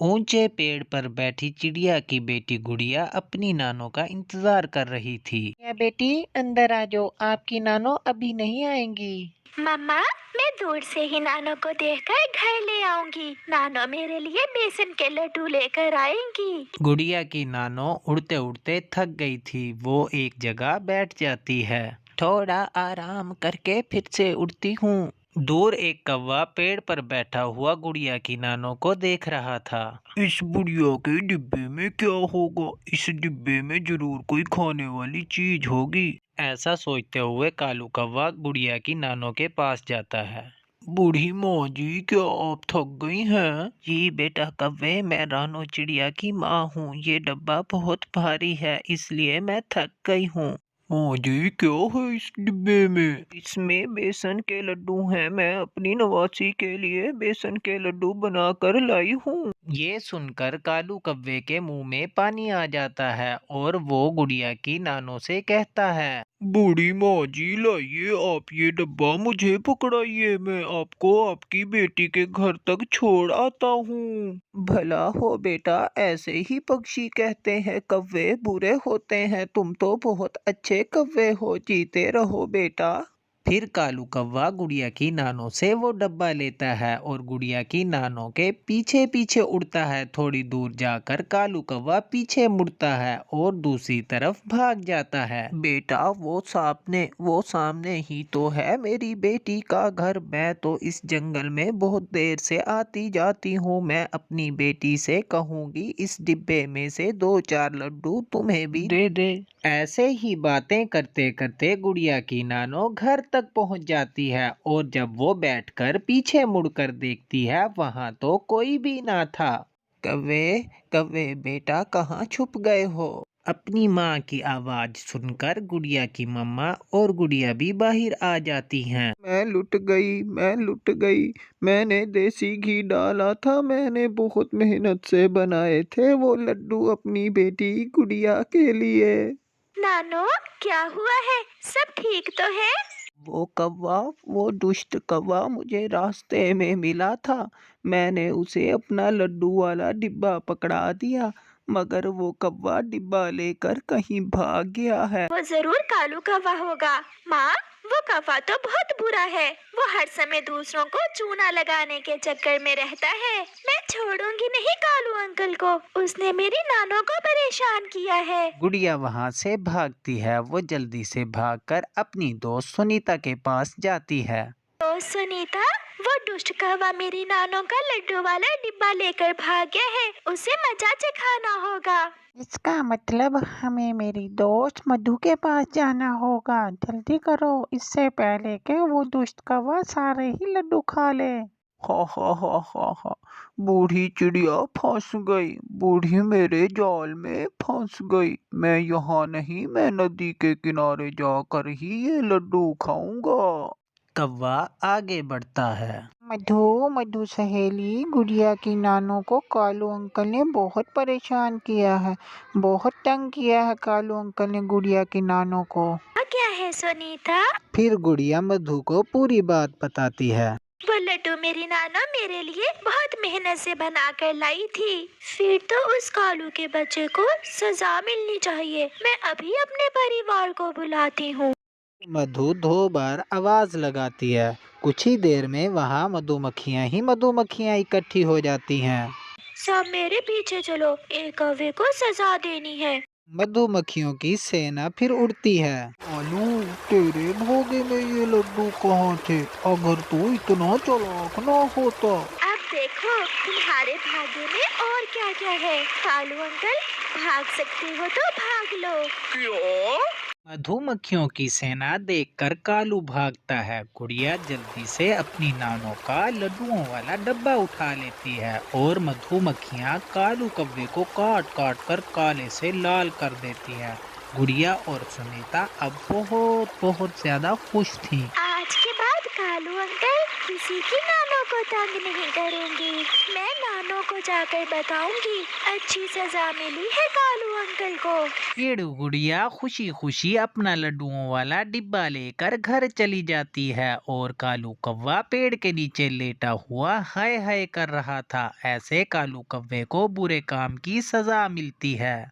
ऊंचे पेड़ पर बैठी चिड़िया की बेटी गुड़िया अपनी नानों का इंतजार कर रही थी। या बेटी, अंदर आ जाओ, आपकी नानो अभी नहीं आएंगी। मम्मा, मैं दूर से ही नानो को देखकर घर ले आऊंगी। नानो मेरे लिए बेसन के लड्डू लेकर आएंगी। गुड़िया की नानो उड़ते उड़ते थक गई थी। वो एक जगह बैठ जाती है। थोड़ा आराम करके फिर से उड़ती हूँ। दूर एक कौवा पेड़ पर बैठा हुआ गुड़िया की नानो को देख रहा था। इस बुढ़िया के डिब्बे में क्या होगा? इस डिब्बे में जरूर कोई खाने वाली चीज होगी। ऐसा सोचते हुए कालू कौवा गुड़िया की नानो के पास जाता है। बूढ़ी माँ जी, क्या आप थक गई हैं? जी बेटा कव्वे, मैं रानो चिड़िया की माँ हूँ। ये डब्बा बहुत भारी है, इसलिए मैं थक गई हूँ। माँ जी, क्या है इस डिब्बे में? इसमें बेसन के लड्डू हैं। मैं अपनी नवासी के लिए बेसन के लड्डू बनाकर लाई हूँ। ये सुनकर कालू कव्वे के मुंह में पानी आ जाता है और वो गुड़िया की नानो से कहता है, बूढ़ी माँ जी, लाइए आप ये डब्बा मुझे पकड़ाइए। मैं आपको आपकी बेटी के घर तक छोड़ आता हूँ। भला हो बेटा, ऐसे ही पक्षी कहते हैं कव्वे बुरे होते हैं। तुम तो बहुत अच्छे कव्वे हो, जीते रहो बेटा। फिर कालू कौवा गुड़िया की नानो से वो डब्बा लेता है और गुड़िया की नानो के पीछे पीछे उड़ता है। थोड़ी दूर जाकर कालू कौवा पीछे मुड़ता है और दूसरी तरफ भाग जाता है। बेटा, वो सामने ही तो है मेरी बेटी का घर। मैं तो इस जंगल में बहुत देर से आती जाती हूँ। मैं अपनी बेटी से कहूँगी इस डिब्बे में से 2-4 लड्डू तुम्हें भी दे दे। ऐसे ही बातें करते करते गुड़िया की नानो घर तक पहुंच जाती है और जब वो बैठकर पीछे मुड़कर देखती है, वहां तो कोई भी ना था। कव्वे, कव्वे बेटा, कहाँ छुप गए हो? अपनी माँ की आवाज सुनकर गुड़िया की मम्मा और गुड़िया भी बाहर आ जाती हैं। मैं लुट गई। मैंने देसी घी डाला था। मैंने बहुत मेहनत से बनाए थे वो लड्डू अपनी बेटी गुड़िया के लिए। नानो, क्या हुआ है? सब ठीक तो है? वो दुष्ट कौवा मुझे रास्ते में मिला था। मैंने उसे अपना लड्डू वाला डिब्बा पकड़ा दिया, मगर वो कौवा डिब्बा लेकर कहीं भाग गया है। वो जरूर कालू कौवा होगा। माँ, वो कौवा तो बहुत बुरा है। वो हर समय दूसरों को चूना लगाने के चक्कर में रहता है। मैं छोड़ूंगी नहीं कालू अंकल को। उसने मेरी नानो को परेशान किया है। गुड़िया वहां से भागती है। वो जल्दी से भागकर अपनी दोस्त सुनीता के पास जाती है। तो सुनीता, वो दुष्ट कौवा मेरी नानो का लड्डू वाला डिब्बा लेकर भाग गया है। उसे मजा चखाना होगा। इसका मतलब हमें मेरी दोस्त मधु के पास जाना होगा। जल्दी करो, इससे पहले कि वो दुष्ट कौवा सारे ही लड्डू खा ले। हा हा हा हा हा, बूढ़ी चिड़िया फंस गई। बूढ़ी मेरे जाल में फंस गई। मैं यहाँ नहीं, मैं नदी के किनारे जाकर ही ये लड्डू खाऊंगा। कौवा आगे बढ़ता है। मधु, मधु सहेली, गुड़िया की नानो को कालू अंकल ने बहुत परेशान किया है। बहुत तंग किया है कालू अंकल ने गुड़िया की नानो को। क्या है सुनीता? फिर गुड़िया मधु को पूरी बात बताती है। वो लड्डू मेरी नाना मेरे लिए बहुत मेहनत से बना कर लाई थी। फिर तो उस कालू के बच्चे को सजा मिलनी चाहिए। मैं अभी अपने परिवार को बुलाती हूँ। मधु 2 बार आवाज लगाती है। कुछ ही देर में वहाँ मधुमक्खियाँ ही मधुमक्खियाँ इकट्ठी हो जाती हैं। सब मेरे पीछे चलो, एक कौवे को सजा देनी है। मधुमक्खियों की सेना फिर उड़ती है। आलू, तेरे भोगे में ये लड्डू कहाँ थे? अगर तू इतना चालाक ना होता। अब देखो तुम्हारे भाग्य में और क्या क्या है। कालू अंकल, भाग सकते हो तो भाग लो। क्या? मधुमक्खियों की सेना देखकर कालू भागता है। गुड़िया जल्दी से अपनी नानों का लड्डुओं वाला डब्बा उठा लेती है और मधुमक्खियाँ कालू कव्वे को काट काट कर काले से लाल कर देती है। गुड़िया और सुनीता अब बहुत बहुत ज्यादा खुश थी। आज के बाद कालू अंकल किसी की नानों को तंग नहीं करूंगी। मैं नानू को जाकर बताऊंगी अच्छी सजा मिली है कालू अंकल को। चिड़ू गुड़िया खुशी खुशी अपना लड्डुओं वाला डिब्बा लेकर घर चली जाती है और कालू कौवा पेड़ के नीचे लेटा हुआ हाय हाय कर रहा था। ऐसे कालू कौवे को बुरे काम की सजा मिलती है।